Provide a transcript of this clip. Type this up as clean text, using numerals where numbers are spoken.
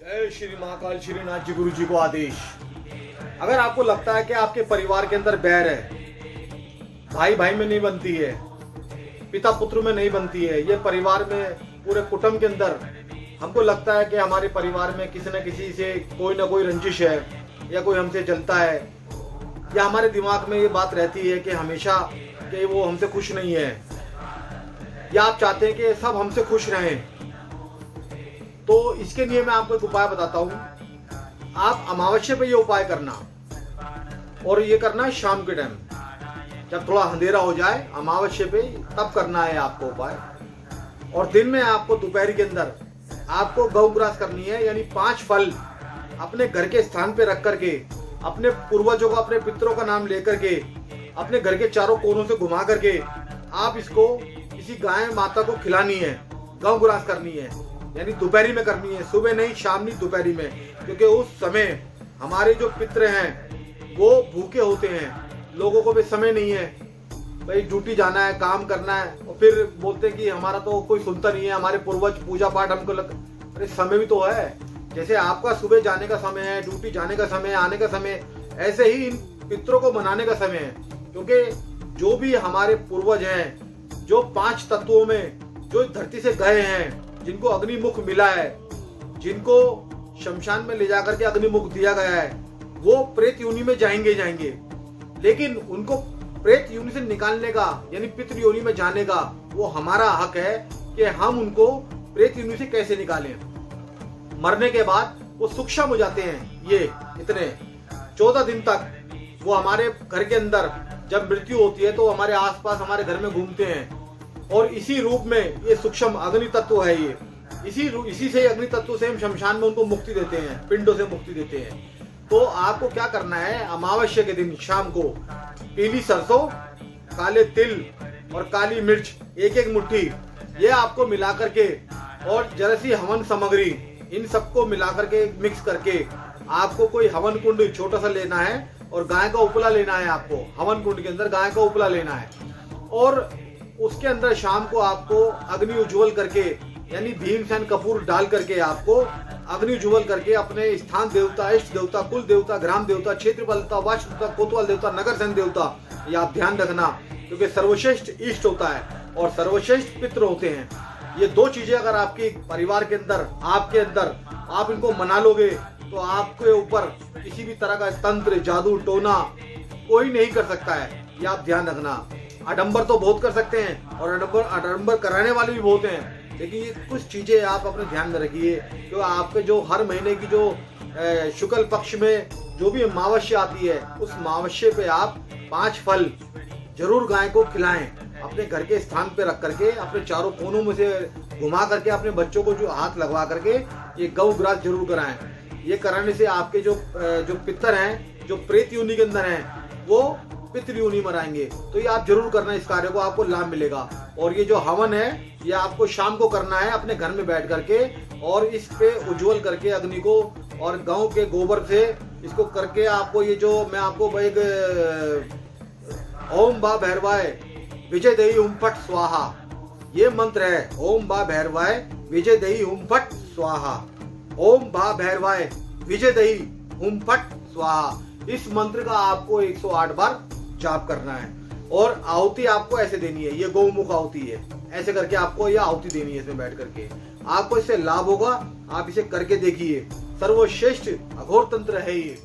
जय श्री महाकाल श्रीनाथ जी गुरु जी को आदेश। अगर आपको लगता है कि आपके परिवार के अंदर बैर है, भाई भाई में नहीं बनती है, पिता पुत्र में नहीं बनती है, ये परिवार में पूरे कुटुंब के अंदर हमको लगता है कि हमारे परिवार में किसी न किसी से कोई ना कोई रंजिश है या कोई हमसे जलता है, या हमारे दिमाग में ये बात रहती है कि हमेशा कि वो हमसे खुश नहीं है, या आप चाहते हैं कि सब हमसे खुश रहें, तो इसके लिए मैं आपको एक उपाय बताता हूँ। आप अमावस्या पे ये उपाय करना, और ये करना है शाम के टाइम जब थोड़ा अंधेरा हो जाए, अमावस्या पे तब करना है आपको उपाय। और दिन में आपको दोपहर के अंदर आपको गौ ग्रास करनी है, यानी 5 फल अपने घर के स्थान पे रख करके, अपने पूर्वजों का, अपने पितरों का नाम लेकर के, अपने घर के चारों कोनों से घुमा करके आप इसको किसी गाय माता को खिलानी है, गौ ग्रास करनी है, यानी दोपहरी में करनी है, सुबह नहीं, शाम नहीं, दोपहरी में। क्योंकि उस समय हमारे जो पितर हैं वो भूखे होते हैं, लोगों को भी समय नहीं है, भाई ड्यूटी जाना है, काम करना है, और फिर बोलते हैं कि हमारा तो कोई सुनता नहीं है, हमारे पूर्वज पूजा पाठ हमको अरे समय भी तो है। जैसे आपका सुबह जाने का समय है, ड्यूटी जाने का समय है, आने का समय, ऐसे ही इन पितरों को मनाने का समय है। क्योंकि जो भी हमारे पूर्वज हैं, जो 5 तत्वों में जो धरती से गए हैं, जिनको अग्निमुख मिला है, जिनको शमशान में ले जाकर के अग्निमुख दिया गया है, वो प्रेत योनि में जाएंगे, लेकिन उनको प्रेत योनि से निकालने का, यानी पितृ योनि में जाने का वो हमारा हक है कि हम उनको प्रेत योनि से कैसे निकालें। मरने के बाद वो सूक्ष्म हो जाते हैं, ये इतने 14 दिन तक वो हमारे घर के अंदर, जब मृत्यु होती है तो हमारे आसपास हमारे घर में घूमते हैं, और इसी रूप में ये सूक्ष्म अग्नि तत्व है, ये इसी से अग्नि तत्व से हम शमशान में उनको मुक्ति देते हैं, पिंडों से मुक्ति देते हैं। तो आपको क्या करना है, अमावस्या के दिन शाम को पीली सरसों, काले तिल और काली मिर्च 1-1 मुट्ठी, ये आपको मिला करके, और जरा सी हवन सामग्री, इन सबको मिला करके मिक्स करके आपको कोई हवन कुंड छोटा सा लेना है, और गाय का उपला लेना है। आपको हवन कुंड के अंदर गाय का उपला लेना है, और उसके अंदर शाम को आपको अग्नि उज्ज्वल करके, यानी भीमसेन कपूर डाल करके आपको अग्नि उज्ज्वल करके अपने स्थान देवता, इष्ट देवता, कुल देवता, ग्राम देवता, क्षेत्रफल देवता, वास्तु देवता, कोतवाल देवता, नगर सेन देवता, ये आप ध्यान रखना, क्योंकि सर्वश्रेष्ठ इष्ट होता है और सर्वश्रेष्ठ पितृ होते हैं। ये 2 चीजें अगर आपके परिवार के अंदर, आपके अंदर आप इनको मना लोगे, तो आपके ऊपर किसी भी तरह का तंत्र, जादू, टोना कोई नहीं कर सकता है। ये आप ध्यान रखना। आडंबर तो बहुत कर सकते हैं, और आडंबर कराने वाले भी बहुत हैं, लेकिन ये कुछ चीजें आप अपने ध्यान में रखिए। तो आपके जो हर महीने की जो शुक्ल पक्ष में जो भी अमावस्या आती है, उस अमावस्या पे आप 5 फल जरूर गाय को खिलाएं, अपने घर के स्थान पे रख करके, अपने चारों कोनों में से घुमा करके, अपने बच्चों को जो हाथ लगवा करके ये गौ ग्रास जरूर कराएं। ये कराने से आपके जो पितर हैं, जो प्रेत योनि के अंदर हैं, वो पितृ योनि मराएंगे। तो ये आप जरूर करना, इस कार्य को आपको लाभ मिलेगा। और ये जो हवन है, ये आपको शाम को करना है अपने घर में बैठ करके, और इस पे उज्जवल करके अग्नि को, और गांव के गोबर से इसको करके आपको, ये जो मैं आपको एक ओम बा भैरवाय विजय दही हुम फट स्वाहा, ये मंत्र है। ओम बा भैरवाय विजय दही हुम फट स्वाहा, ओम बा भैरवाय विजय दही हुम फट स्वाहा। इस मंत्र का आपको 108 बार जाप करना है, और आहुति आपको ऐसे देनी है, ये गौमुख आहुति है, ऐसे करके आपको ये आहुति देनी है इसमें बैठ करके। आपको इससे लाभ होगा, आप इसे करके देखिए। सर्वश्रेष्ठ अघोर तंत्र है ये।